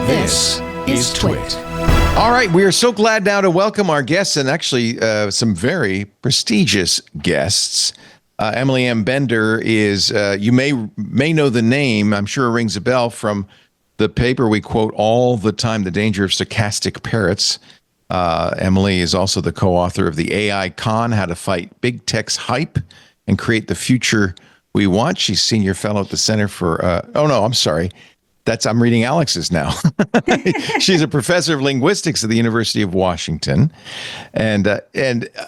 This is TWiT. All right, we are so glad now to welcome our guests, and actually some very prestigious guests. Emily M. Bender is, you may know the name, I'm sure it rings a bell, from the paper we quote all the time, The Danger of Stochastic Parrots. Emily is also the co-author of the AI Con, How to Fight Big Tech's Hype and Create the Future We Want. She's senior fellow at the Center for, I'm reading Alex's now. She's a professor of linguistics at the University of Washington. And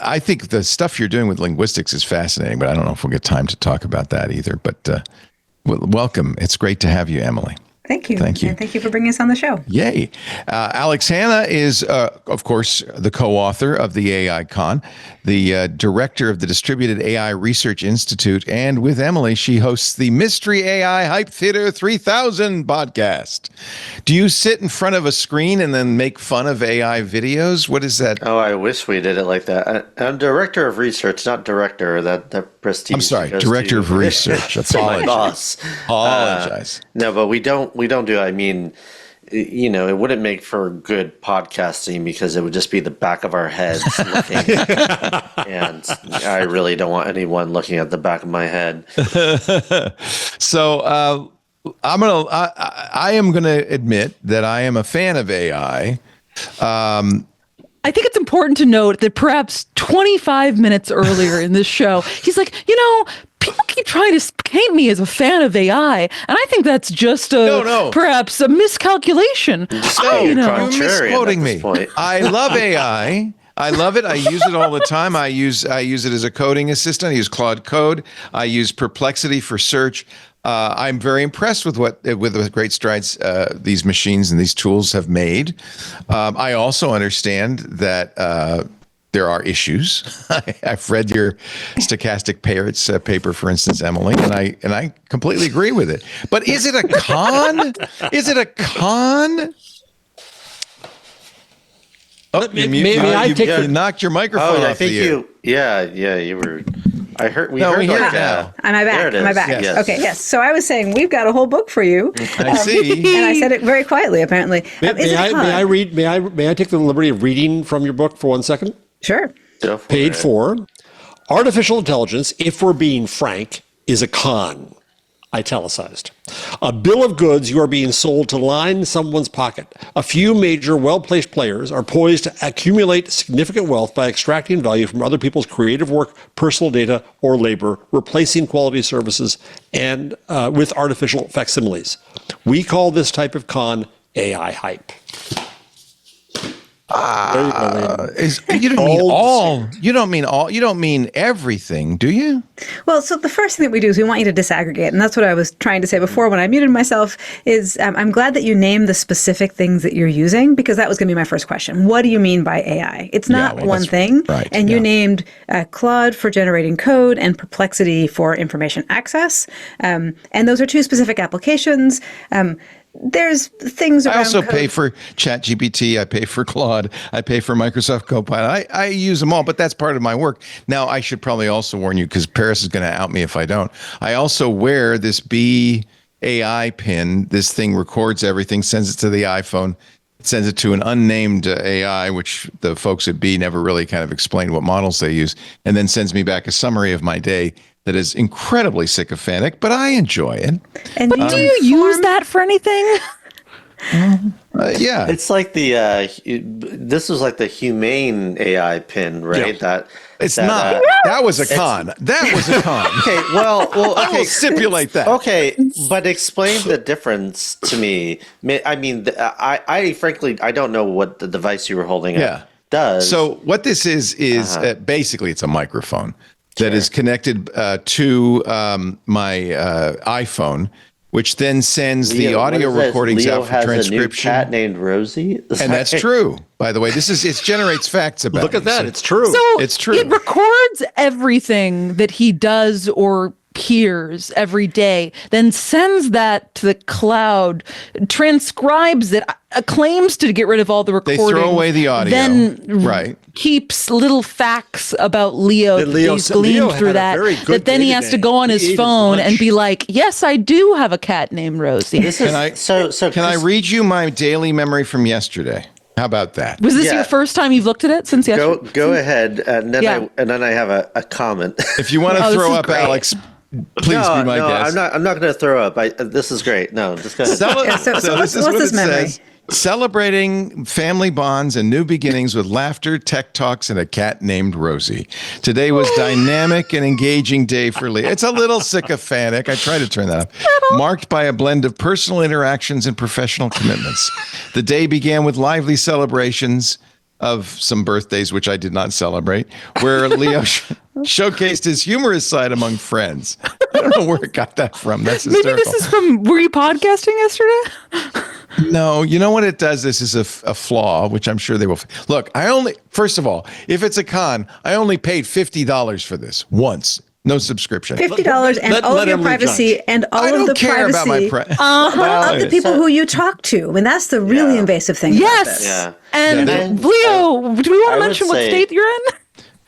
I think the stuff you're doing with linguistics is fascinating, but I don't know if we'll get time to talk about that either. But welcome. It's great to have you, Emily. Thank you. Thank you. And thank you for bringing us on the show. Yay. Alex Hanna is, of course, the co-author of the AI Con, the director of the Distributed AI Research Institute, and with Emily, she hosts the Mystery AI Hype Theater 3000 podcast. Do you sit in front of a screen and then make fun of AI videos? What is that? Oh, I wish we did it like that. I'm director of research, not director. That prestige. I'm sorry, director of research. My boss. Apologize. No, but we don't do. I mean, you know, it wouldn't make for good podcasting because it would just be the back of our heads looking. And I really don't want anyone looking at the back of my head. So I am gonna admit that I am a fan of AI. I think it's important to note that perhaps 25 minutes earlier in this show, he's like, people keep trying to paint me as a fan of AI, and I think that's just perhaps a miscalculation. You're misquoting me. I love AI. I love it. I use it all the time. I use it as a coding assistant. I use Claude Code. I use Perplexity for search. I'm very impressed with the great strides these machines and these tools have made. I also understand that there are issues. I've read your Stochastic Parrots paper, for instance, Emily, and I completely agree with it. But is it a con? Is it a con? Oh, you knocked your microphone off the air. You were. I heard. We heard it now. Am I back? Am I back? Yes. Okay. Yes. So I was saying we've got a whole book for you. I see. And I said it very quietly. Apparently. May I take the liberty of reading from your book for 1 second? Sure. Page 4. Artificial intelligence, if we're being frank, is a con. Italicized. A bill of goods you are being sold to line someone's pocket. A few major well-placed players are poised to accumulate significant wealth by extracting value from other people's creative work, personal data, or labor, replacing quality services and with artificial facsimiles. We call this type of con AI hype. You don't mean everything, do you? Well, so the first thing that we do is we want you to disaggregate, and that's what I was trying to say before when I muted myself. Is I'm glad that you named the specific things that you're using, because that was going to be my first question. What do you mean by AI? It's not one thing, right? And you named Claude for generating code and Perplexity for information access, and those are two specific applications. There's things around I also code. pay for ChatGPT. I pay for Claude. I pay for Microsoft Copilot. I use them all, but that's part of my work. Now, I should probably also warn you, because Paris is going to out me if I don't. I also wear this B AI pin. This thing records everything, sends it to the iPhone, sends it to an unnamed AI, which the folks at B never really kind of explained what models they use, and then sends me back a summary of my day that is incredibly sycophantic, but I enjoy it. And do you use that for anything? Yeah. It's like this was like the humane AI pin, right? Yeah. That was a con. That was a con. Okay, well, I will stipulate that. Okay, but explain the difference to me. I mean, I frankly, I don't know what the device you were holding up does. So what this is basically it's a microphone that is connected to my iPhone, which then sends the audio recordings out for transcription. Leo has a new cat named Rosie. And that's true. By the way, it generates facts about Look at that. So it's true. So it's true. It records everything that he does or hears every day, then sends that to the cloud, transcribes it. claims to get rid of all the recording. They throw away the audio. Then right. keeps little facts about Leo that he's gleaned through that then he has to go on his phone and be like, yes, I do have a cat named Rosie. Can I read you my daily memory from yesterday? How about that? Was this your first time you've looked at it since yesterday? Go ahead, and then I have a comment. If you want to throw up, great. Alex, please be my guest. I'm not going to throw up. This is great. No, just go ahead. So what's this memory? Says. Celebrating family bonds and new beginnings with laughter, tech talks, and a cat named Rosie. Today was dynamic and engaging day for Leo. It's a little sycophantic. I try to turn that up. Marked by a blend of personal interactions and professional commitments. The day began with lively celebrations of some birthdays, which I did not celebrate, where Leo showcased his humorous side among friends. I don't know where it got that from. That's hysterical. Maybe this is from, were you podcasting yesterday? No, you know what it does? This is a flaw, which I'm sure they will. Look, first of all, if it's a con, I only paid $50 for this once. No subscription. $50 and all of your privacy and all of the privacy of the people who you talk to. I mean, that's the really invasive thing. Yes. Yeah. And Leo, do we want to mention what state you're in?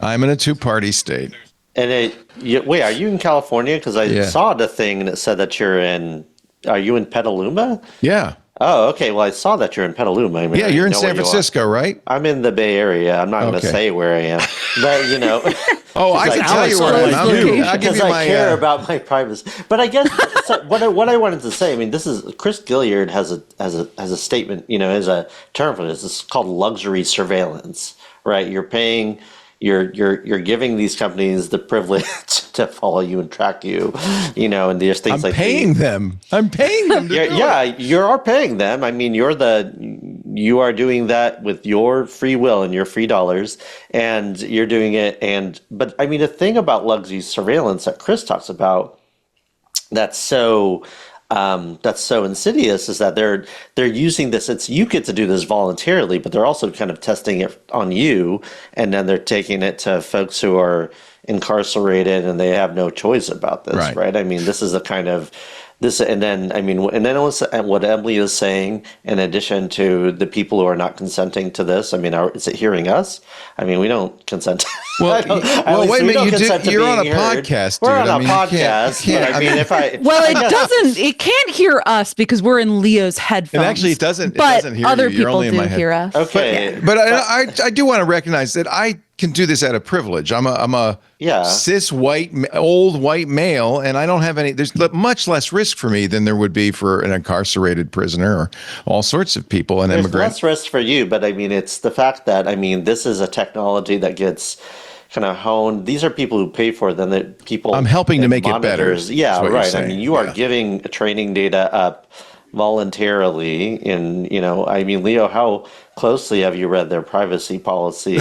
I'm in a two-party state. And wait, are you in California? Because I saw the thing and it said that are you in Petaluma? Yeah. Oh, okay. Well, I saw that you're in Petaluma. I mean, you're in San Francisco, right? I'm in the Bay Area. I'm not going to say where I am, but I can tell you where I am. I care about my privacy. But I guess what I wanted to say. I mean, this is Chris Gilliard has a statement. Has a term for this. It's called luxury surveillance. Right? You're paying. You're giving these companies the privilege to follow you and track you, and there's things I'm paying them. I'm paying them. You are paying them. I mean, you are doing that with your free will and your free dollars, and you're doing it. But I mean, the thing about luxury surveillance that Chris talks about, that's so insidious, is that they're using this. You get to do this voluntarily, but they're also kind of testing it on you, and then they're taking it to folks who are incarcerated and they have no choice about this, right? I mean, this is the kind of this, and then what Emily is saying, in addition to the people who are not consenting to this. I mean, is it hearing us? I mean, we don't consent. Well, wait a minute. You're on a podcast, dude. We're on a podcast. It can't hear us because we're in Leo's headphones. And actually, it doesn't hear other you. You're people only in my head. hear us. Okay. But I do want to recognize that I can do this out of privilege. I'm a cis old white male, and I don't have any. There's much less risk for me than there would be for an incarcerated prisoner or all sorts of people, an immigrant. There's less risk for you, but I mean, it's the fact that this is a technology that gets kind of honed. These are people who pay for it. Then the people. I'm helping to make it better. Yeah, right. I mean, you are giving training data up voluntarily. Leo, how closely have you read their privacy policy?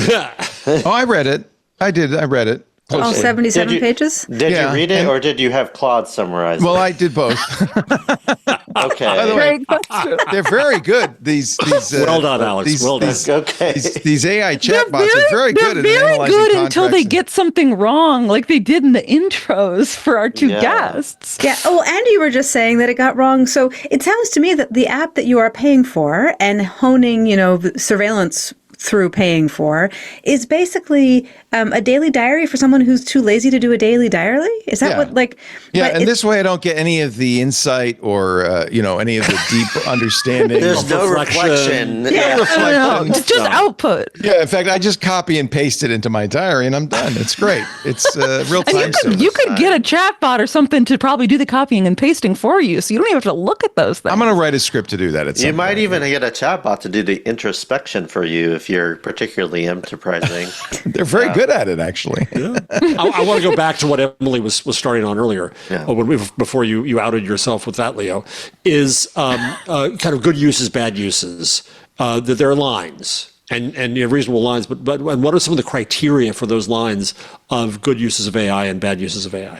I read it. I did. I read it. Oh, 77 pages? Did you read it, or did you have Claude summarize it? Well, I did both. Okay. By the way, they're very good. These well done, Alex. Well done. These AI chatbots are very good at analyzing They're very good until they contracts. get something wrong, like they did in the intros for our two guests. Yeah. Oh, and you were just saying that it got wrong. So it sounds to me that the app that you are paying for and honing, surveillance through paying for is basically a daily diary for someone who's too lazy to do a daily diary. Is that what and this way I don't get any of the insight or any of the deep understanding. There's no reflection. It's just output. Yeah, in fact, I just copy and paste it into my diary and I'm done. It's great. It's real time service. You could get a chatbot or something to probably do the copying and pasting for you, so you don't even have to look at those things. I'm going to write a script to do that. You might even get a chatbot to do the introspection for you if you're particularly enterprising. They're very good at it, actually. Yeah. I want to go back to what Emily was starting on earlier, before you outed yourself with that, Leo, is kind of good uses, bad uses. That there are lines and reasonable lines, but what are some of the criteria for those lines of good uses of AI and bad uses of AI?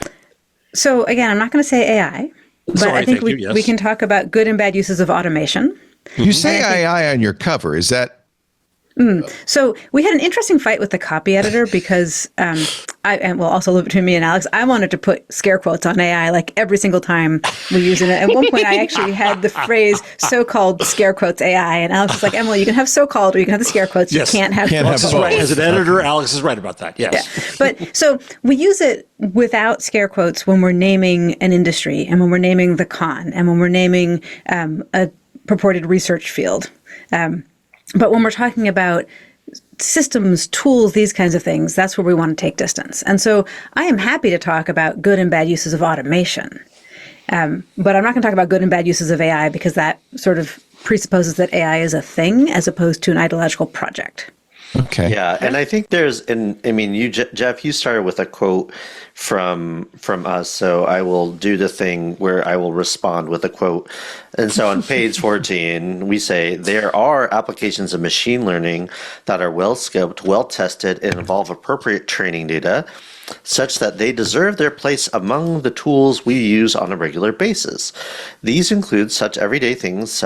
So again, I'm not going to say AI, but I think we can talk about good and bad uses of automation. You say AI on your cover. Is that So we had an interesting fight with the copy editor because also live between me and Alex, I wanted to put scare quotes on AI like every single time we use it. At one point, I actually had the phrase "so-called scare quotes AI," and Alex was like, "Emily, you can have so-called or you can have the scare quotes. Yes. You can't have both." Right. As an editor, Alex is right about that. Yes. Yeah. But so we use it without scare quotes when we're naming an industry and when we're naming the con and when we're naming a purported research field. But when we're talking about systems, tools, these kinds of things, that's where we want to take distance. And so I am happy to talk about good and bad uses of automation. But I'm not going to talk about good and bad uses of AI because that sort of presupposes that AI is a thing as opposed to an ideological project. Okay. Yeah, and I think Jeff, you started with a quote from us, so I will do the thing where I will respond with a quote. And so on page 14, we say, there are applications of machine learning that are well scoped, well tested, and involve appropriate training data, such that they deserve their place among the tools we use on a regular basis. These include such everyday things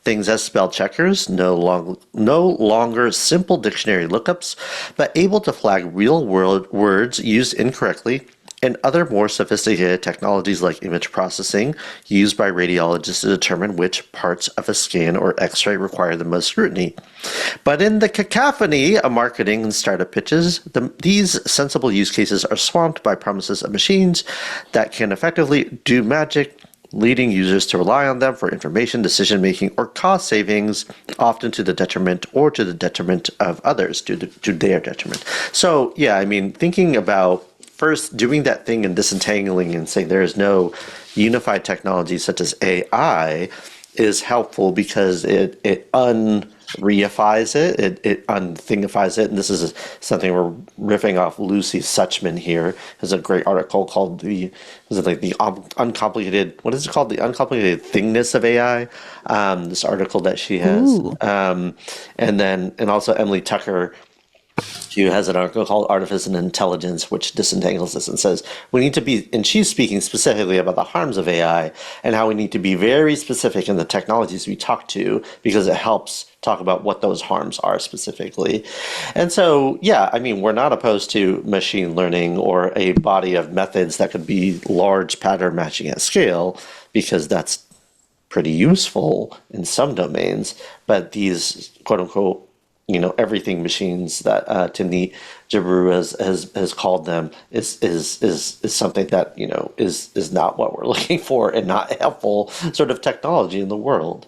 things as spell checkers, no longer simple dictionary lookups, but able to flag real world words used incorrectly, and other more sophisticated technologies like image processing used by radiologists to determine which parts of a scan or x-ray require the most scrutiny. But in the cacophony of marketing and startup pitches, these sensible use cases are swamped by promises of machines that can effectively do magic, leading users to rely on them for information, decision-making, or cost savings, often to the detriment of others, to their detriment. So, yeah, thinking about first doing that thing and disentangling and saying there is no unified technology such as AI is helpful because it unreifies it, it unthingifies it. And this is something we're riffing off Lucy Suchman here. There's a great article called the uncomplicated, what is it called? The uncomplicated thingness of AI. This article that she has. And also Emily Tucker, she has an article called Artifice and Intelligence, which disentangles this and says we need to be, and she's speaking specifically about the harms of AI and how we need to be very specific in the technologies we talk to because it helps talk about what those harms are specifically. And so, yeah, we're not opposed to machine learning or a body of methods that could be large pattern matching at scale because that's pretty useful in some domains. But these quote unquote everything machines that Timnit Gebru has called them is something that is not what we're looking for and not helpful sort of technology in the world.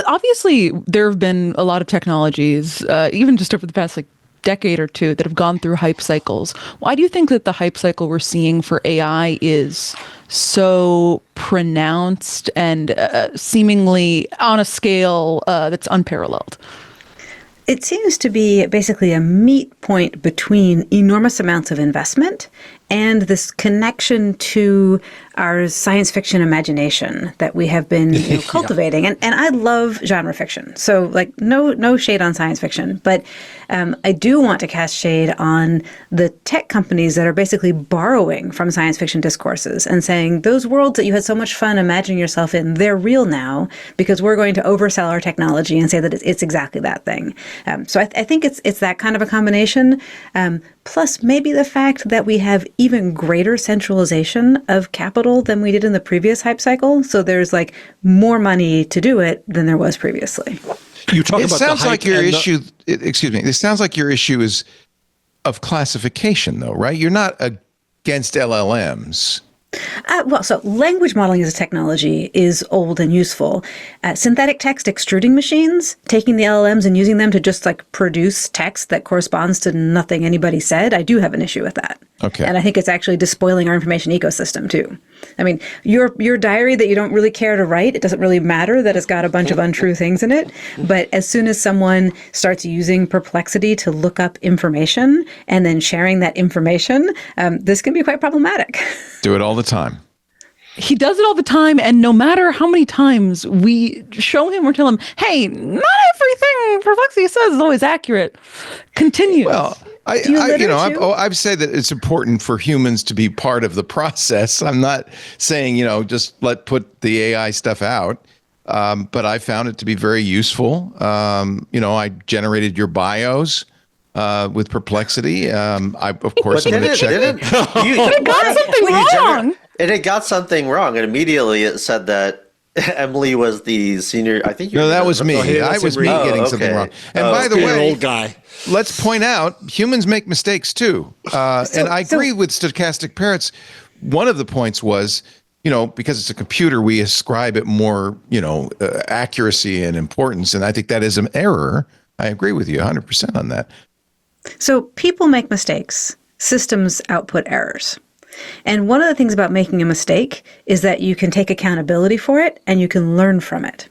Obviously, there have been a lot of technologies, even just over the past decade or two, that have gone through hype cycles. Why do you think that the hype cycle we're seeing for AI is so pronounced and seemingly on a scale that's unparalleled? It seems to be basically a meet point between enormous amounts of investment and this connection to our science fiction imagination that we have been cultivating. And I love genre fiction. So no shade on science fiction, but I do want to cast shade on the tech companies that are basically borrowing from science fiction discourses and saying those worlds that you had so much fun imagining yourself in, they're real now because we're going to oversell our technology and say that it's exactly that thing. So I think it's that kind of a combination. Plus maybe the fact that we have even greater centralization of capital than we did in the previous hype cycle. So there's more money to do it than there was previously. You talk it about sounds the like your issue. Excuse me. It sounds like your issue is of classification, though, right? You're not against LLMs. So language modeling as a technology is old and useful. Synthetic text extruding machines, taking the LLMs and using them to just produce text that corresponds to nothing anybody said, I do have an issue with that. Okay. And I think it's actually despoiling our information ecosystem too. Your diary that you don't really care to write, it doesn't really matter that it's got a bunch of untrue things in it. But as soon as someone starts using Perplexity to look up information and then sharing that information, this can be quite problematic. Do it all the time. He does it all the time, and no matter how many times we show him or tell him, hey, not everything Perplexity says is always accurate. Continue. Well, I've said that it's important for humans to be part of the process. I'm not saying, just put the AI stuff out. but I found it to be very useful. I generated your bios with Perplexity. I'm going to check. It got something wrong. And it got something wrong, and immediately it said that Emily was the senior. I think No, that was me. I was me getting something wrong. And by the way, old guy. Let's point out humans make mistakes too, and I agree with stochastic parrots. One of the points was, because it's a computer, we ascribe it more, accuracy and importance, and I think that is an error. I agree with you 100% on that. So people make mistakes. Systems output errors. And one of the things about making a mistake is that you can take accountability for it and you can learn from it.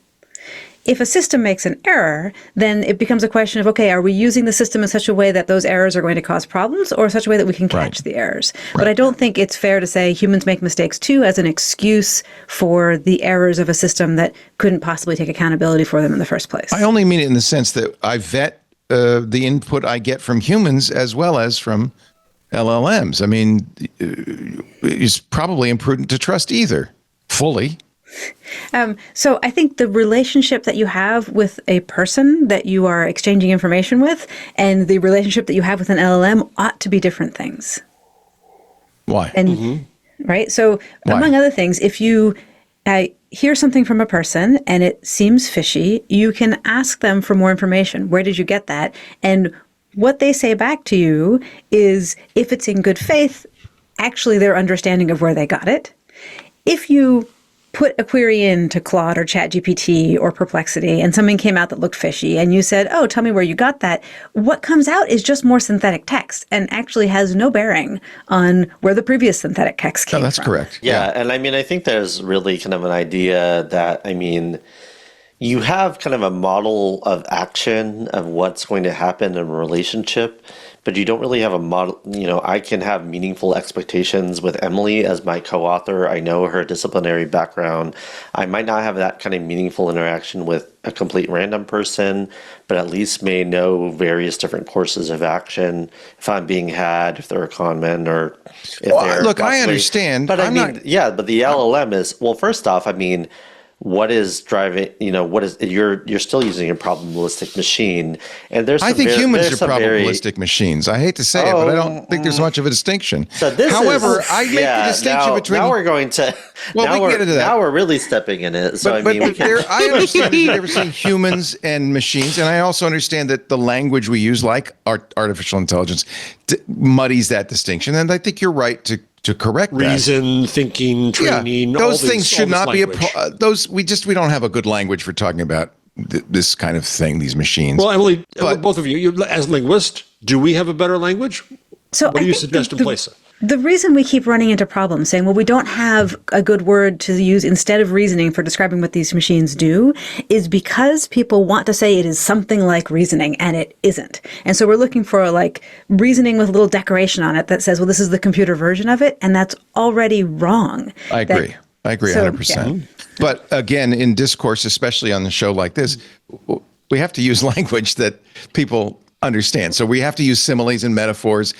If a system makes an error, then it becomes a question of, okay, are we using the system in such a way that those errors are going to cause problems, or such a way that we can catch the errors? Right. But I don't think it's fair to say humans make mistakes too as an excuse for the errors of a system that couldn't possibly take accountability for them in the first place. I only mean it in the sense that I vet the input I get from humans as well as from LLMs. I mean, it's probably imprudent to trust either fully. So I think the relationship that you have with a person that you are exchanging information with and the relationship that you have with an LLM ought to be different things. Why? And right? So among other things, if you hear something from a person and it seems fishy, you can ask them for more information. Where did you get that? And what they say back to you is, if it's in good faith, actually their understanding of where they got it. If you put a query into Claude or ChatGPT or Perplexity and something came out that looked fishy and you said, oh, tell me where you got that, what comes out is just more synthetic text and actually has no bearing on where the previous synthetic text came from. That's correct. Yeah, and I think there's really kind of an idea that, you have kind of a model of action of what's going to happen in a relationship, but you don't really have a model. I can have meaningful expectations with Emily as my co-author. I know her disciplinary background. I might not have that kind of meaningful interaction with a complete random person, but at least may know various different courses of action if I'm being had, if they're a con man, or if they're look, possibly, I understand. But but the LLM is, well, first off, what is driving, what is, you're still using a probabilistic machine, and I think humans are probabilistic machines. I hate to say it, but I don't think there's much of a distinction. So However, I make the distinction between. Now we're going to. Well, we can get into that. Now we're really stepping in it. So I understand there's a difference between humans and machines, and I also understand that the language we use, like artificial intelligence, muddies that distinction. And I think you're right to correct reason, thinking, training. Those things should not be we don't have a good language for talking about this kind of thing, these machines. Well, Emily, both of you as linguists, do we have a better language? So what do you suggest in place of? The reason we keep running into problems saying, well, we don't have a good word to use instead of reasoning for describing what these machines do is because people want to say it is something like reasoning, and it isn't. And so we're looking for reasoning with a little decoration on it that says, well, this is the computer version of it, and that's already wrong. I agree 100%. Yeah. But again, in discourse, especially on a show like this, we have to use language that people understand. So we have to use similes and metaphors.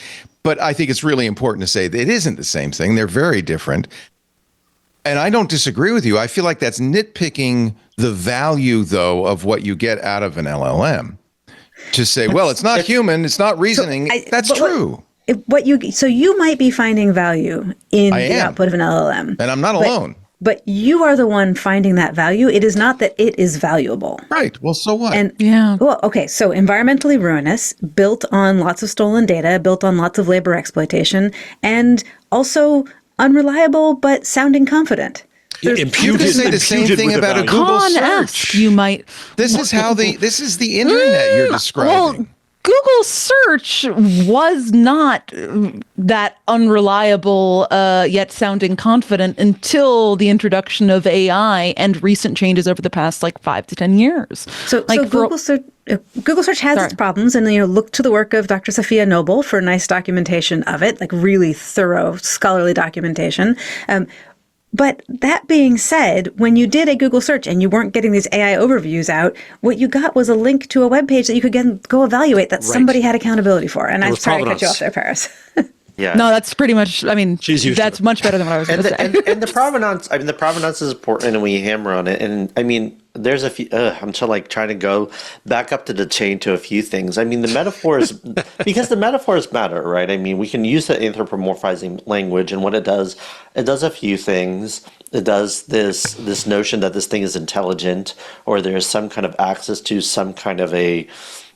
But I think it's really important to say that it isn't the same thing. They're very different. And I don't disagree with you. I feel like that's nitpicking the value, though, of what you get out of an LLM. To say, well, it's not human, it's not reasoning. That's true. So you might be finding value in the output of an LLM. And I'm not alone. But you are the one finding that value. It is not that it is valuable. Right. Well, so what? Well, okay. So environmentally ruinous, built on lots of stolen data, built on lots of labor exploitation, and also unreliable but sounding confident. You could say the same thing about a Google search. You might. This is the internet you're describing. Well, Google search was not that unreliable, yet sounding confident until the introduction of AI and recent changes over the past 5 to 10 years. So Google search has its problems, and look to the work of Dr. Safiya Noble for nice documentation of it, really thorough scholarly documentation. But that being said, when you did a Google search and you weren't getting these AI overviews out, what you got was a link to a web page that you could go evaluate that somebody had accountability for. And I'm sorry to cut you off there, Paris. Yeah. No, that's pretty much, that's much better than what I was going to say. And the provenance, the provenance is important and we hammer on it. And there's a few. I'm trying to go back up to the chain to a few things. I mean, the metaphors, because the metaphors matter, right? I mean, we can use the anthropomorphizing language, and what it does a few things. It does this notion that this thing is intelligent, or there's some kind of access to some kind of a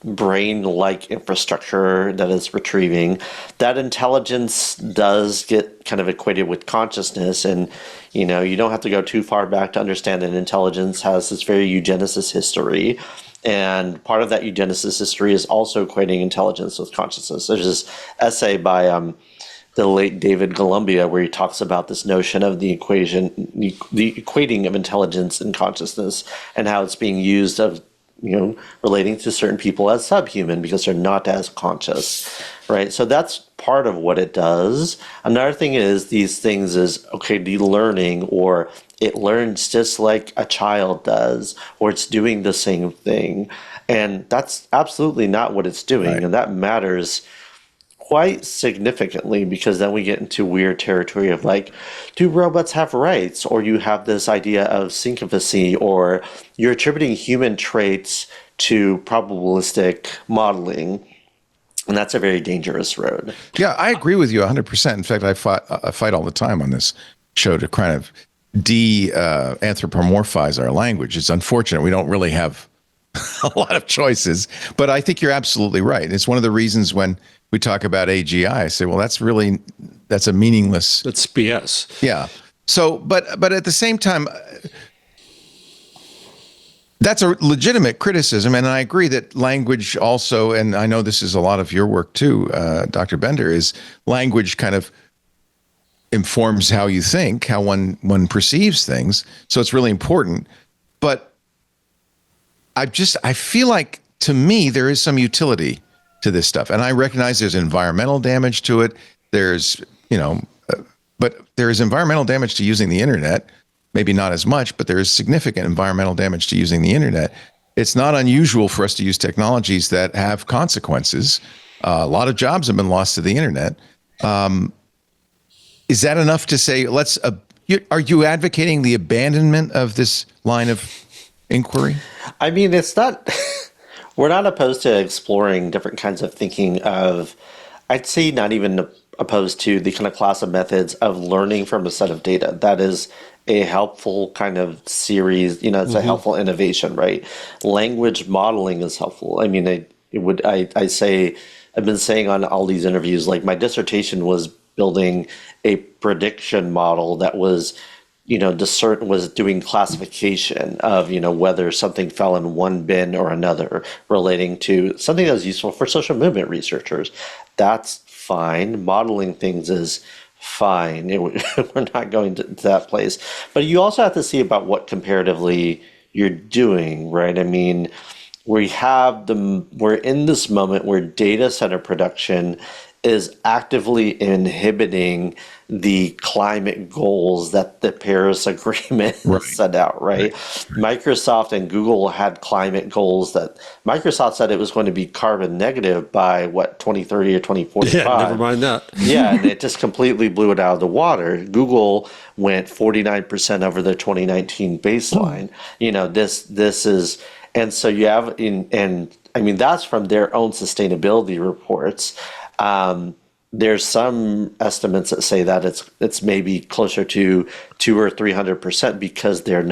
brain-like infrastructure that is retrieving. That intelligence does get kind of equated with consciousness, and you don't have to go too far back to understand that intelligence has this very eugenesis history, and part of that eugenesis history is also equating intelligence with consciousness. There's this essay by the late David Columbia where he talks about this notion of the equating of intelligence and consciousness, and how it's being used of relating to certain people as subhuman because they're not as conscious, right? So that's part of what it does. Another thing is these things is, okay, the learning, or it learns just like a child does, or it's doing the same thing. And that's absolutely not what it's doing. Right. And that matters quite significantly, because then we get into weird territory of like, do robots have rights? Or you have this idea of syncophacy, or you're attributing human traits to probabilistic modeling. And that's a very dangerous road. Yeah, I agree with you 100%. In fact, I fight all the time on this show to kind of anthropomorphize our language. It's unfortunate we don't really have a lot of choices, but I think you're absolutely right. It's one of the reasons when we talk about AGI, I say, well, that's a meaningless. That's BS. Yeah. So, but at the same time, that's a legitimate criticism, and I agree that language also, and I know this is a lot of your work too, Dr. Bender, is language kind of informs how you think, how one perceives things. So it's really important. But I feel like, to me, there is some utility to this stuff. And I recognize there's environmental damage to it. There's, but there is environmental damage to using the internet. Maybe not as much, but there is significant environmental damage to using the internet. It's not unusual for us to use technologies that have consequences. A lot of jobs have been lost to the internet. Is that enough to say, are you advocating the abandonment of this line of inquiry? I mean, it's not, we're not opposed to exploring different kinds of thinking of, I'd say not even opposed to the kind of class of methods of learning from a set of data. That is a helpful kind of series, it's a helpful innovation, right? Language modeling is helpful. I mean, I say, I've been saying on all these interviews, like my dissertation was building a prediction model that was, was doing classification of, whether something fell in one bin or another, relating to something that was useful for social movement researchers. That's fine. Modeling things is fine. We're not going to that place. But you also have to see about what comparatively you're doing, right? I mean, we're in this moment where data center production is actively inhibiting the climate goals that the Paris Agreement set out, right? Microsoft and Google had climate goals that Microsoft said it was going to be carbon negative by 2030 or 2045. Yeah, never mind that. Yeah, and it just completely blew it out of the water. Google went 49% over their 2019 baseline. This is, and so you have and I mean that's from their own sustainability reports. There's some estimates that say that it's maybe closer to 200 or 300% because they had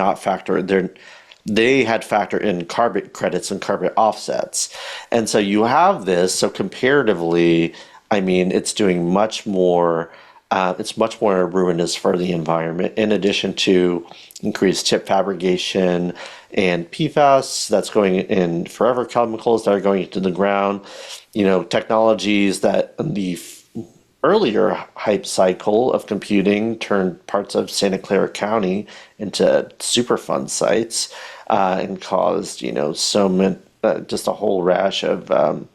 factored in carbon credits and carbon offsets, and so you have this. So comparatively, I mean, it's doing much more. It's much more ruinous for the environment. In addition to increased chip fabrication and PFAS that's going in, forever chemicals that are going into the ground. Technologies that the earlier hype cycle of computing turned parts of Santa Clara County into Superfund sites and caused, just a whole rash of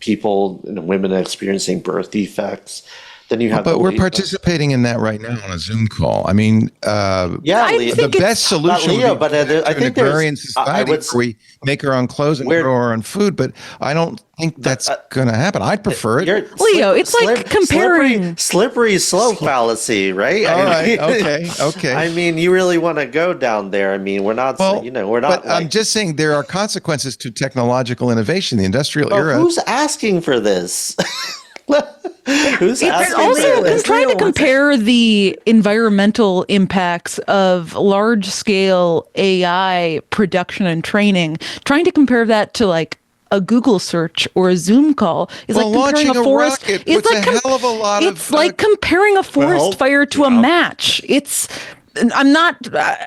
people and women experiencing birth defects. Then you have But we're participating in that right now on a Zoom call. I mean, yeah, the best solution Leo, would be but I an think agrarian society where we make our own clothes and grow our own food. But I don't think that's going to happen. I'd prefer it. Leo, it's like comparing slippery slope fallacy, right? All right. Okay. I mean, you really want to go down there. I mean, we're not. We're not. But I'm just saying there are consequences to technological innovation, the industrial era. Who's asking for this? Who's asking also for this? trying to compare the environmental impacts of large-scale AI production and training, trying to compare that to like a Google search or a Zoom call is like comparing launching a forest. rocket It's puts like a hell of a lot it's of, like comparing a forest fire to a match. I'm not,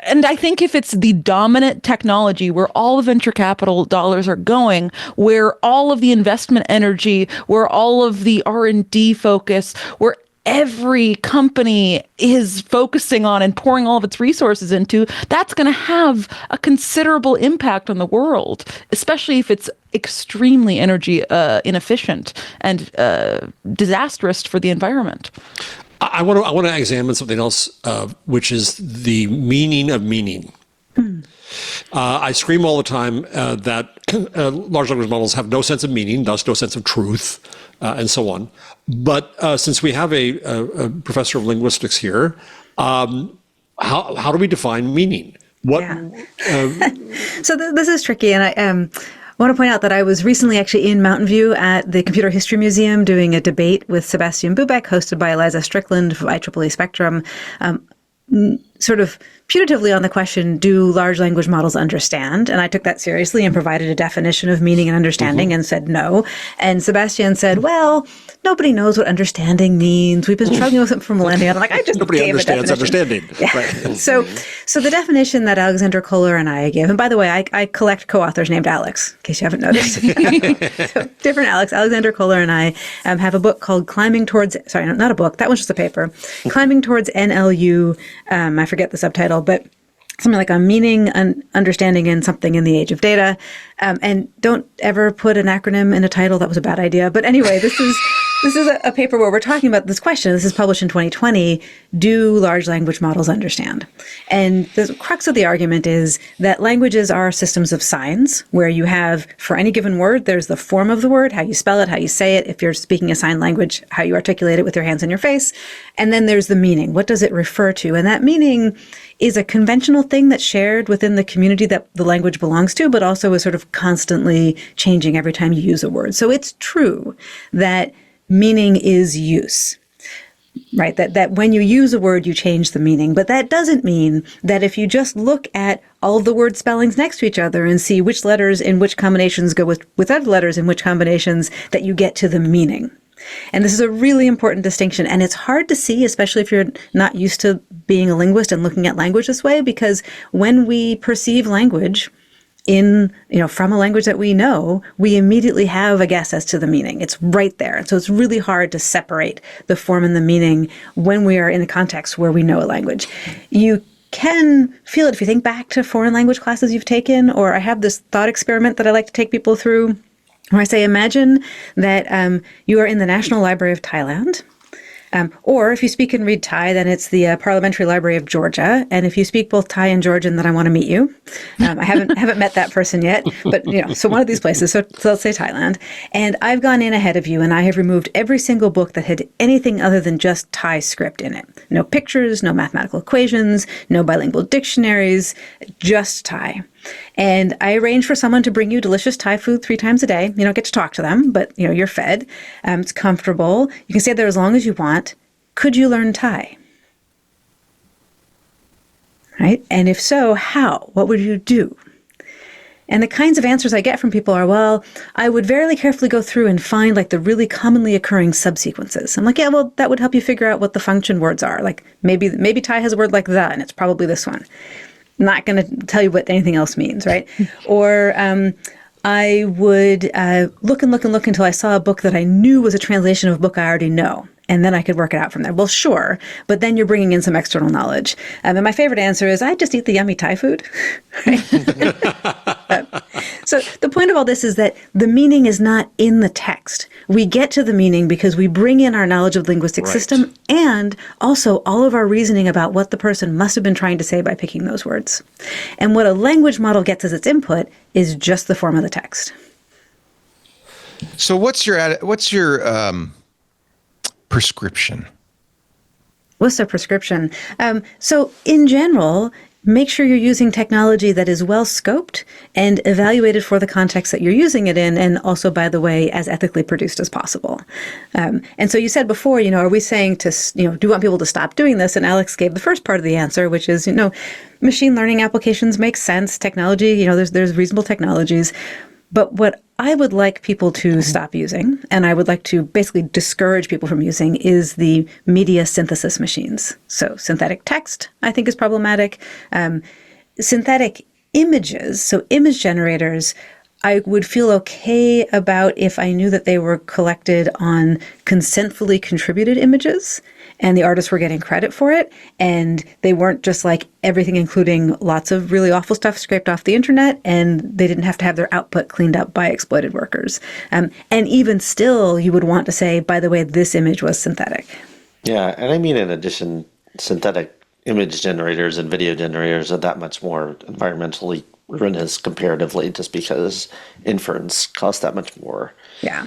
and I think if it's the dominant technology where all the venture capital dollars are going, where all of the investment energy, where all of the R&D focus, where every company is focusing on and pouring all of its resources into, that's going to have a considerable impact on the world, especially if it's extremely energy inefficient and disastrous for the environment. I want to examine something else, which is the meaning of meaning. I scream all the time that large language models have no sense of meaning, thus no sense of truth, and so on. But since we have a professor of linguistics here, how do we define meaning? So this is tricky, and I want to point out that I was recently actually in Mountain View at the Computer History Museum doing a debate with Sebastian Bubeck, hosted by Eliza Strickland of IEEE Spectrum, sort of putatively on the question, do large language models understand? And I took that seriously and provided a definition of meaning and understanding and said no. And Sebastian said, well, nobody knows what understanding means. We've been struggling with it for millennia. I'm like, I just nobody gave understands a definition. understanding. Yeah. Right. So the definition that Alexander Kohler and I gave, and by the way, I collect co-authors named Alex, in case you haven't noticed. So different Alex. Alexander Kohler and I have a book called Climbing Towards, sorry, not a book, that one's just a paper, Climbing Towards NLU, I forget the subtitle, but something like a meaning and understanding in something in the age of data. And don't ever put an acronym in a title. That was a bad idea. But anyway, this is a paper where we're talking about this question. This is published in 2020. Do large language models understand? And the crux of the argument is that languages are systems of signs where you have, for any given word, there's the form of the word, how you spell it, how you say it. If you're speaking a sign language, how you articulate it with your hands and your face. And then there's the meaning. What does it refer to? And that meaning is a conventional thing that's shared within the community that the language belongs to, but also is sort of constantly changing every time you use a word. So it's true that meaning is use, right? That when you use a word, you change the meaning. But that doesn't mean that if you just look at all of the word spellings next to each other and see which letters in which combinations go with other letters in which combinations, that you get to the meaning. And this is a really important distinction. And it's hard to see, especially if you're not used to being a linguist and looking at language this way, because when we perceive language from a language that we know, we immediately have a guess as to the meaning. It's right there. And so it's really hard to separate the form and the meaning when we are in a context where we know a language. You can feel it if you think back to foreign language classes you've taken, or I have this thought experiment that I like to take people through, where I say, imagine that you are in the National Library of Thailand, or if you speak and read Thai, then it's the Parliamentary Library of Georgia. And if you speak both Thai and Georgian, then I want to meet you. I haven't met that person yet, but so one of these places. So let's say Thailand. And I've gone in ahead of you, and I have removed every single book that had anything other than just Thai script in it. No pictures, no mathematical equations, no bilingual dictionaries, just Thai. And I arrange for someone to bring you delicious Thai food 3 times a day. You don't get to talk to them, but you're fed. It's comfortable. You can stay there as long as you want. Could you learn Thai? Right? And if so, how? What would you do? And the kinds of answers I get from people are, well, I would very carefully go through and find like the really commonly occurring subsequences. I'm like, yeah, well, that would help you figure out what the function words are. Like maybe Thai has a word like that, and it's probably this one. Not going to tell you what anything else means, right? Or I would look until I saw a book that I knew was a translation of a book I already know. And then I could work it out from there. Well, sure, but then you're bringing in some external knowledge. And my favorite answer is, I just eat the yummy Thai food. So the point of all this is that the meaning is not in the text. We get to the meaning because we bring in our knowledge of the linguistic system and also all of our reasoning about what the person must have been trying to say by picking those words. And what a language model gets as its input is just the form of the text. So what's your prescription? What's the prescription? So in general, make sure you're using technology that is well scoped and evaluated for the context that you're using it in, and also, by the way, as ethically produced as possible. And so you said before, are we saying to, do you want people to stop doing this? And Alex gave the first part of the answer, which is, machine learning applications make sense. Technology, there's reasonable technologies. But what I would like people to stop using, and I would like to basically discourage people from using, is the media synthesis machines. So synthetic text, I think, is problematic. Synthetic images, so image generators, I would feel okay about if I knew that they were collected on consentfully contributed images and the artists were getting credit for it, and they weren't just like everything, including lots of really awful stuff scraped off the internet, and they didn't have to have their output cleaned up by exploited workers. And even still, you would want to say, by the way, this image was synthetic. Yeah, and I mean, in addition, synthetic image generators and video generators are that much more environmentally ruinous comparatively, just because inference costs that much more. Yeah.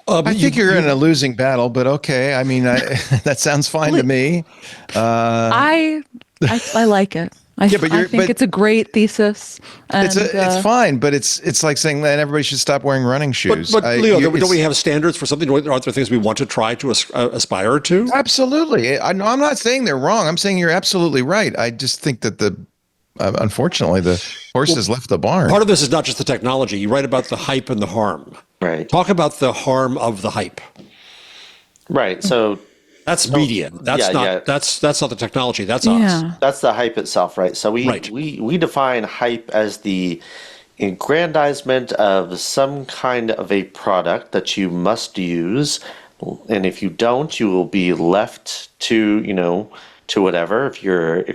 I think you're in a losing battle, but okay. I mean, that sounds fine to me. I like it. I think it's a great thesis. And, it's fine, but it's like saying that everybody should stop wearing running shoes. But Leo, don't we have standards for something? Aren't there things we want to try to aspire to? Absolutely. I'm not saying they're wrong. I'm saying you're absolutely right. I just think that unfortunately, the horse has left the barn. Part of this is not just the technology. You write about the hype and the harm. Right. Talk about the harm of the hype. Right. So that's media. That's not the technology. That's us. That's the hype itself, right? So we define hype as the aggrandizement of some kind of a product that you must use, and if you don't, you will be left to whatever. If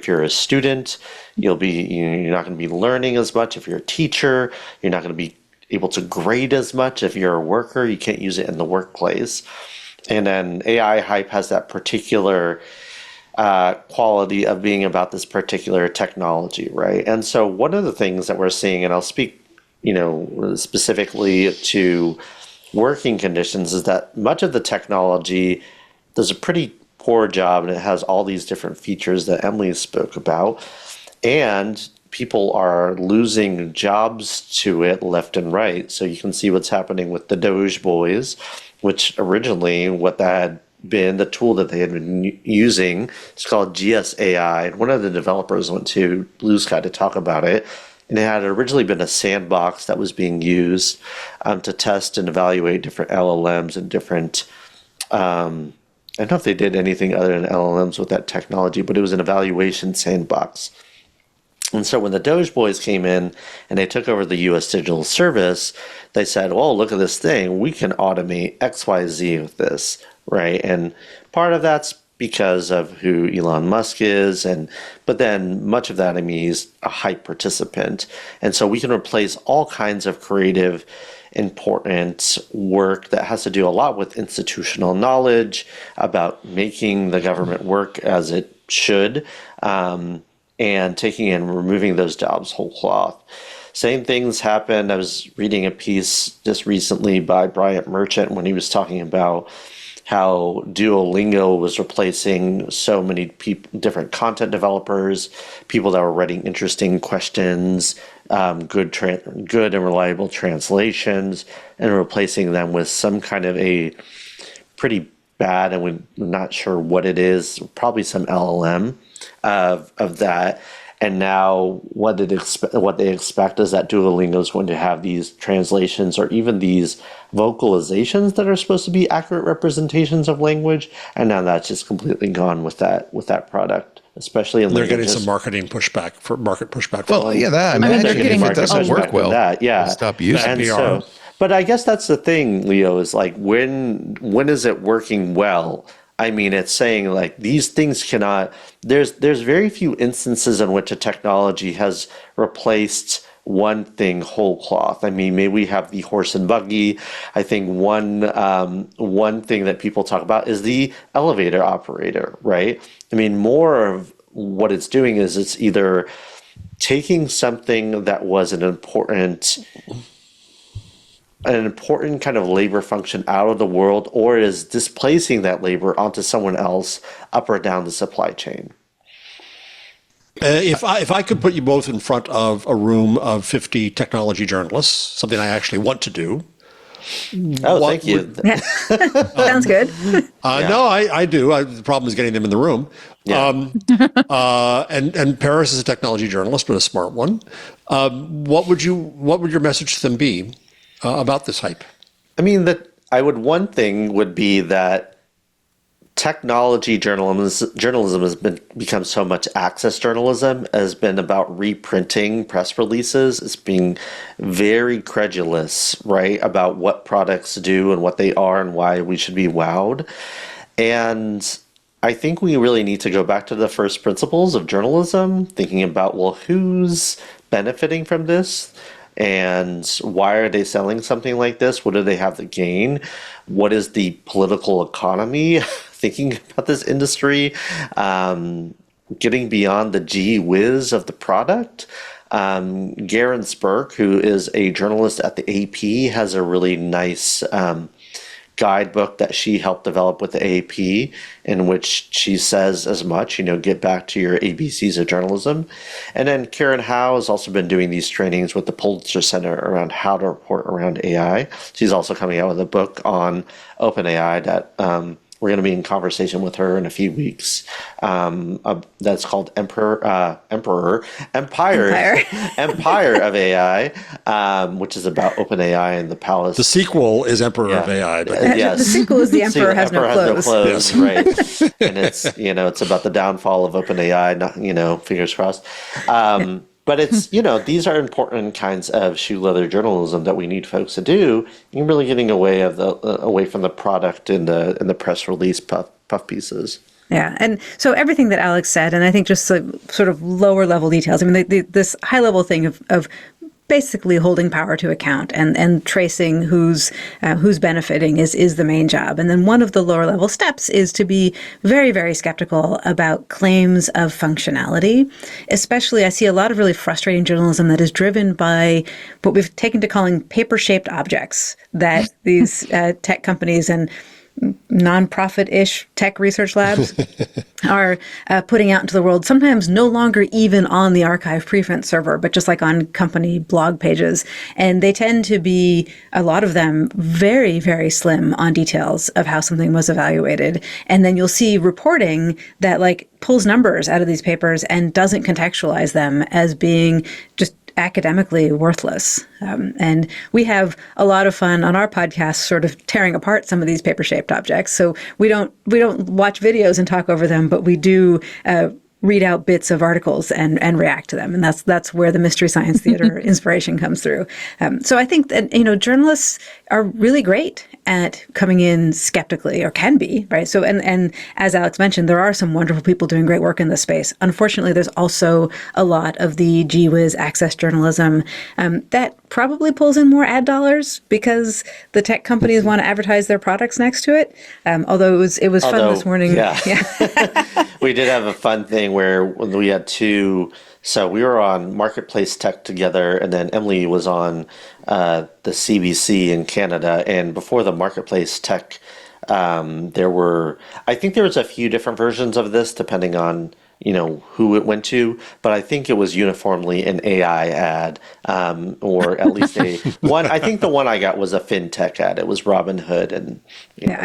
you're a student, you're not going to be learning as much. If you're a teacher, you're not going to be able to grade as much. If you're a worker, you can't use it in the workplace. And then AI hype has that particular quality of being about this particular technology, right? And so one of the things that we're seeing, and I'll speak, specifically to working conditions, is that much of the technology does a pretty poor job, and it has all these different features that Emily spoke about, and people are losing jobs to it left and right. So you can see what's happening with the Doge boys, which originally what that had been, the tool that they had been using, it's called GSAI. And one of the developers went to Blue Sky to talk about it. And it had originally been a sandbox that was being used to test and evaluate different LLMs and different, I don't know if they did anything other than LLMs with that technology, but it was an evaluation sandbox. And so when the Doge boys came in and they took over the U.S. Digital Service, they said, well, look at this thing. We can automate XYZ with this, right? And part of that's because of who Elon Musk is. But then much of that, he's a hype participant. And so we can replace all kinds of creative, important work that has to do a lot with institutional knowledge about making the government work as it should, and taking and removing those jobs whole cloth. Same things happened. I was reading a piece just recently by Bryant Merchant when he was talking about how Duolingo was replacing so many different content developers, people that were writing interesting questions, good and reliable translations, and replacing them with some kind of a pretty bad, and we're not sure what it is, probably some LLM of that. And now what they expect is that Duolingo is going to have these translations or even these vocalizations that are supposed to be accurate representations of language, and now that's just completely gone with that product, especially in they're languages. getting some market pushback. Well, yeah, that they're getting if it doesn't work well. Yeah, stop using it. But I guess that's the thing, Leo, is like when is it working well? It's saying like these things cannot. There's very few instances in which a technology has replaced one thing whole cloth. I mean, maybe we have the horse and buggy. I think one thing that people talk about is the elevator operator, right? I mean, more of what it's doing is it's either taking something that was an important kind of labor function out of the world, or is displacing that labor onto someone else up or down the supply chain. If I could put you both in front of a room of 50 technology journalists, something I actually want to do. Oh, thank you. Sounds good. No, I do. The problem is getting them in the room. Yeah. And Paris is a technology journalist, but a smart one. What would your message to them be about this hype? I mean, one thing would be that technology journalism has become so much access journalism, has been about reprinting press releases. It's being very credulous, right, about what products do and what they are and why we should be wowed. And I think we really need to go back to the first principles of journalism, thinking about, well, who's benefiting from this? And why are they selling something like this? What do they have to gain? What is the political economy thinking about this industry? Getting beyond the gee whiz of the product. Garen Spurk, who is a journalist at the AP, has a really nice guidebook that she helped develop with the AP, in which she says as much, get back to your ABCs of journalism. And then Karen Howe has also been doing these trainings with the Pulitzer Center around how to report around AI. She's also coming out with a book on OpenAI that we're going to be in conversation with her in a few weeks. That's called Empire of AI, which is about OpenAI and the palace. The sequel is Emperor of AI. But yes. The sequel is The Emperor Has No Clothes. Yes. Right. And it's about the downfall of OpenAI, fingers crossed. But it's, these are important kinds of shoe leather journalism that we need folks to do. You're really getting away from the product in the press release puff pieces. Yeah. And so everything that Alex said, and I think just sort of lower level details, I mean, this high level thing of basically holding power to account and tracing who's benefiting is the main job. And then one of the lower level steps is to be very, very skeptical about claims of functionality. Especially, I see a lot of really frustrating journalism that is driven by what we've taken to calling paper-shaped objects that these tech companies and nonprofit-ish tech research labs are putting out into the world, sometimes no longer even on the archive preprint server, but just like on company blog pages. And they tend to be, a lot of them, very, very slim on details of how something was evaluated. And then you'll see reporting that pulls numbers out of these papers and doesn't contextualize them as being just academically worthless. And we have a lot of fun on our podcast sort of tearing apart some of these paper-shaped objects. So we don't watch videos and talk over them, but we do read out bits of articles and react to them. And that's where the Mystery Science Theater inspiration comes through. So I think that, journalists are really great at coming in skeptically, or can be, right? So, and as Alex mentioned, there are some wonderful people doing great work in this space. Unfortunately, there's also a lot of the gee whiz access journalism that probably pulls in more ad dollars because the tech companies want to advertise their products next to it. Although it was fun this morning. Yeah. We did have a fun thing where we had two. So we were on Marketplace Tech together, and then Emily was on the CBC in Canada. And before the Marketplace Tech, I think there was a few different versions of this depending on who it went to, but I think it was uniformly an AI ad, or at least one. I think the one I got was a fintech ad. It was Robinhood, and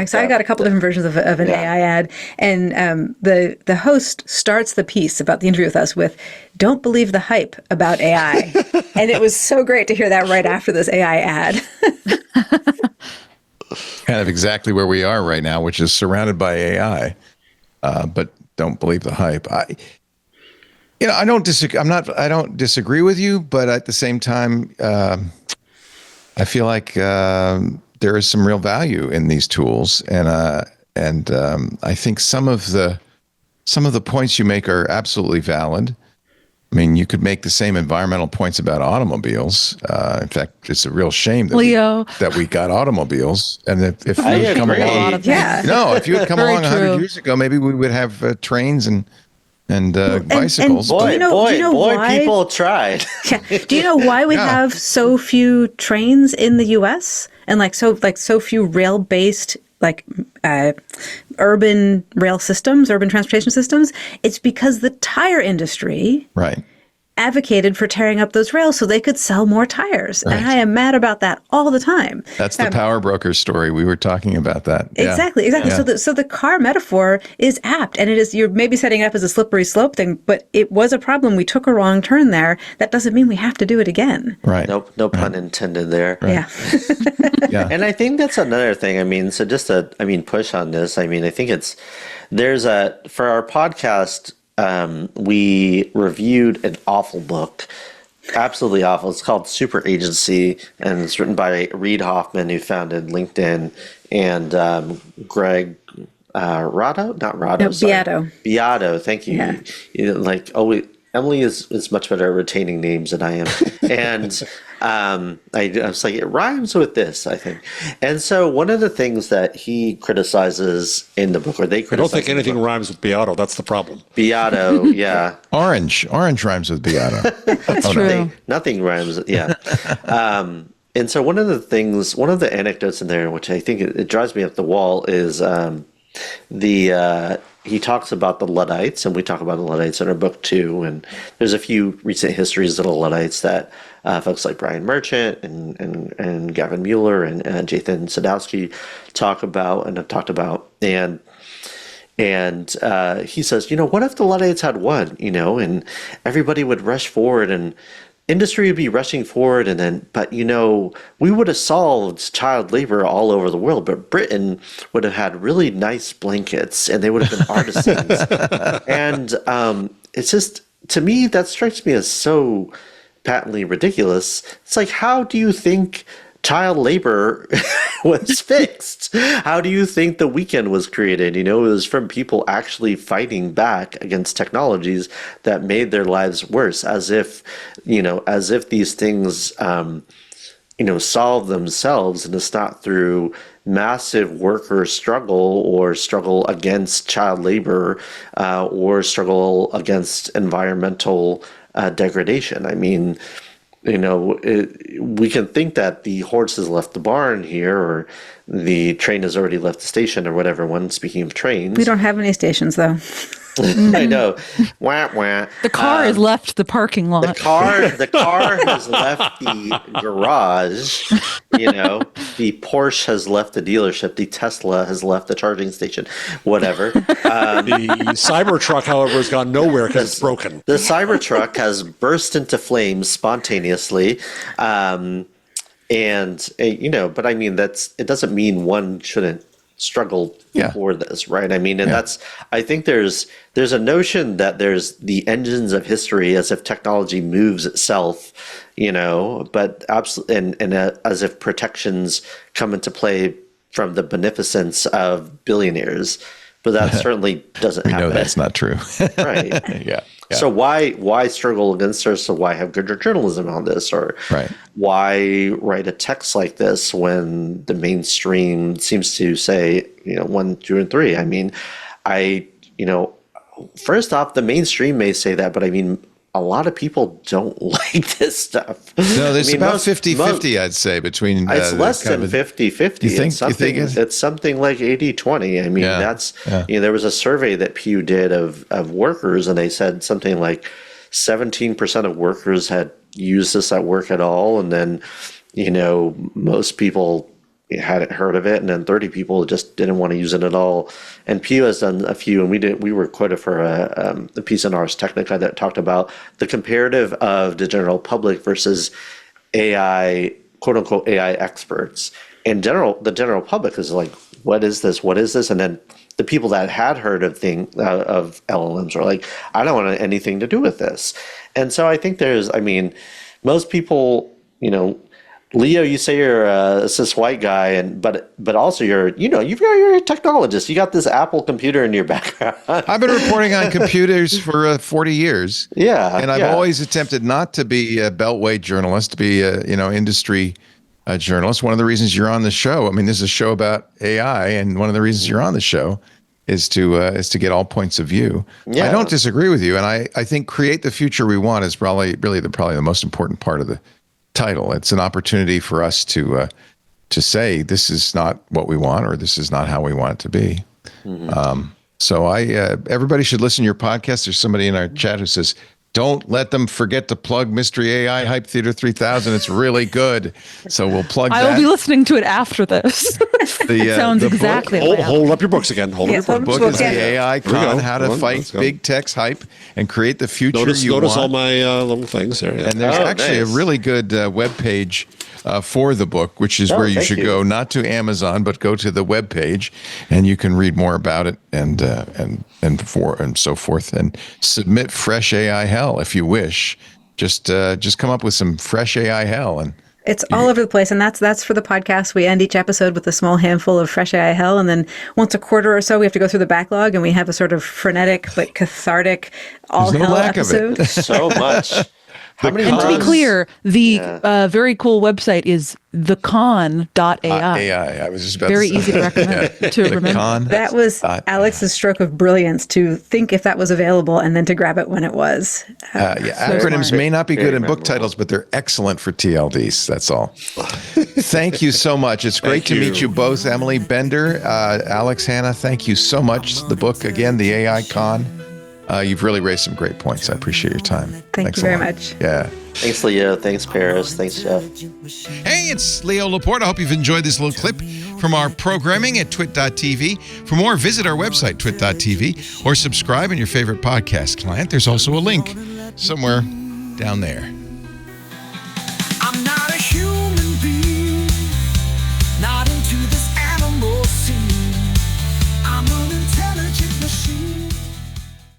so I got a couple different versions of an AI ad, and the host starts the piece about the interview with us with, "Don't believe the hype about AI," and it was so great to hear that right after this AI ad. Kind of exactly where we are right now, which is surrounded by AI, but don't believe the hype. I don't disagree. I don't disagree with you, but at the same time, I feel like there is some real value in these tools, and I think some of the points you make are absolutely valid. I mean, you could make the same environmental points about automobiles. In fact, it's a real shame that Leo. we got automobiles. And if you I had come agree. A lot along, of Yeah. things. no, if you had come Very along 100 true. years ago, maybe we would have trains and bicycles. Do you know why- people tried. Yeah. Do you know why we Yeah. have so few trains in the U.S. and so few rail-based urban rail systems, urban transportation systems? It's because the tire industry Right. advocated for tearing up those rails so they could sell more tires, Right. and I am mad about that all the time. That's the power broker story. We were talking about that. Yeah. Exactly. Yeah. So the car metaphor is apt, and you're maybe setting it up as a slippery slope thing, but it was a problem. We took a wrong turn there. That doesn't mean we have to do it again. Right. Nope, no pun intended there. Yeah. Yeah. And I think that's another thing. I mean, so just push on this. I mean, I think for our podcast, we reviewed an awful book, absolutely awful. It's called Super Agency, and it's written by Reid Hoffman, who founded LinkedIn, and Greg Rado, not Rado, No, sorry. Beato. Beato, thank you. Yeah. Emily is much better at retaining names than I am, and I was like, it rhymes with this, I think. And so one of the things that he criticizes in the book, or they I criticize, don't think anything rhymes with Beato. That's the problem. Beato, yeah, Orange rhymes with Beato. That's true. nothing rhymes, yeah. And so one of the anecdotes in there, which I think it drives me up the wall, is he talks about the Luddites, and we talk about the Luddites in our book too. And there's a few recent histories of the Luddites that folks like Brian Merchant and Gavin Mueller and Jathan Sadowski talk about and have talked about. And he says, what if the Luddites had won, and everybody would rush forward and industry would be rushing forward, but we would have solved child labor all over the world, but Britain would have had really nice blankets and they would have been artisans. And it's just, to me, that strikes me as so patently ridiculous. It's like, how do you think child labor was fixed? How do you think the weekend was created? It was from people actually fighting back against technologies that made their lives worse, as if these things solve themselves, and it's not through massive worker struggle or struggle against child labor or struggle against environmental degradation. I mean, we can think that the horse has left the barn here, or the train has already left the station, or whatever. Speaking of trains, We don't have any stations, though. I know. Wah, wah. The car has left the parking lot. The car has left the garage. The Porsche has left the dealership. The Tesla has left the charging station. Whatever. The Cybertruck, however, has gone nowhere because it's broken. The Cybertruck has burst into flames spontaneously. But I mean, it doesn't mean one shouldn't struggle for this, right? I mean, and I think there's a notion that there's the engines of history, as if technology moves itself, but absolutely, and as if protections come into play from the beneficence of billionaires, but that certainly doesn't happen. No, that's not true. Right. Yeah. So why struggle against this? So why have good journalism on this? Or why write a text like this when the mainstream seems to say, 1, 2, and 3? I mean, first off, the mainstream may say that, but I mean, a lot of people don't like this stuff. No, there's about 50-50, I'd say, between... it's less than 50-50. You think It's something like 80-20. I mean, there was a survey that Pew did of workers, and they said something like 17% of workers had used this at work at all, and then, most people hadn't heard of it, and then 30 people just didn't want to use it at all. And Pew has done a few, and we were quoted for a piece in Ars Technica that talked about the comparative of the general public versus AI, quote unquote AI experts. In general, the general public is like, what is this? What is this? And then the people that had heard of LLMs are like, I don't want anything to do with this. And so I think most people, Leo, you say you're a cis white guy, but also you're a technologist. You got this Apple computer in your background. I've been reporting on computers for 40 years. Yeah, and I've always attempted not to be a beltway journalist, to be a industry journalist. One of the reasons you're on the show, I mean, this is a show about AI, and one of the reasons you're on the show is to get all points of view. Yeah. I don't disagree with you, and I think create the future we want is probably the most important part of the title. It's an opportunity for us to say this is not what we want, or this is not how we want it to be. Mm-hmm. So everybody should listen to your podcast. There's somebody in our chat who says, don't let them forget to plug Mystery AI Hype Theater 3000. It's really good. So we'll plug that. I will be listening to it after this. It sounds exactly like Hold up your books again. Hold up your books. The book is the AI Con, How to Fight Big Tech's Hype and Create the Future You Want. Notice all my little things there. Yeah. And there's actually a really good web page for the book, which is where you should go, not to Amazon, but go to the web page, and you can read more about it and so forth, and submit fresh AI hell if you wish. Just come up with some fresh AI hell, and it's all over the place, and that's for the podcast. We end each episode with a small handful of fresh AI hell, and then once a quarter or so, we have to go through the backlog, and we have a sort of frenetic but cathartic all hell episode. So much. And to be clear, the very cool website is thecon.ai. AI. I was just about very to say. Easy to recommend to remember. That was Alex's stroke of brilliance to think if that was available and then to grab it when it was. Acronyms may not be good in book titles, but they're excellent for TLDs. That's all. Thank you so much. It's great to meet you both, Emily Bender, Alex Hanna. Thank you so much. The book again, the AI Con. You've really raised some great points. I appreciate your time. Thanks you very much. Yeah. Thanks, Leo. Thanks, Paris. Thanks, Jeff. Hey, it's Leo Laporte. I hope you've enjoyed this little clip from our programming at TWiT.tv. For more, visit our website, TWiT.tv, or subscribe in your favorite podcast client. There's also a link somewhere down there.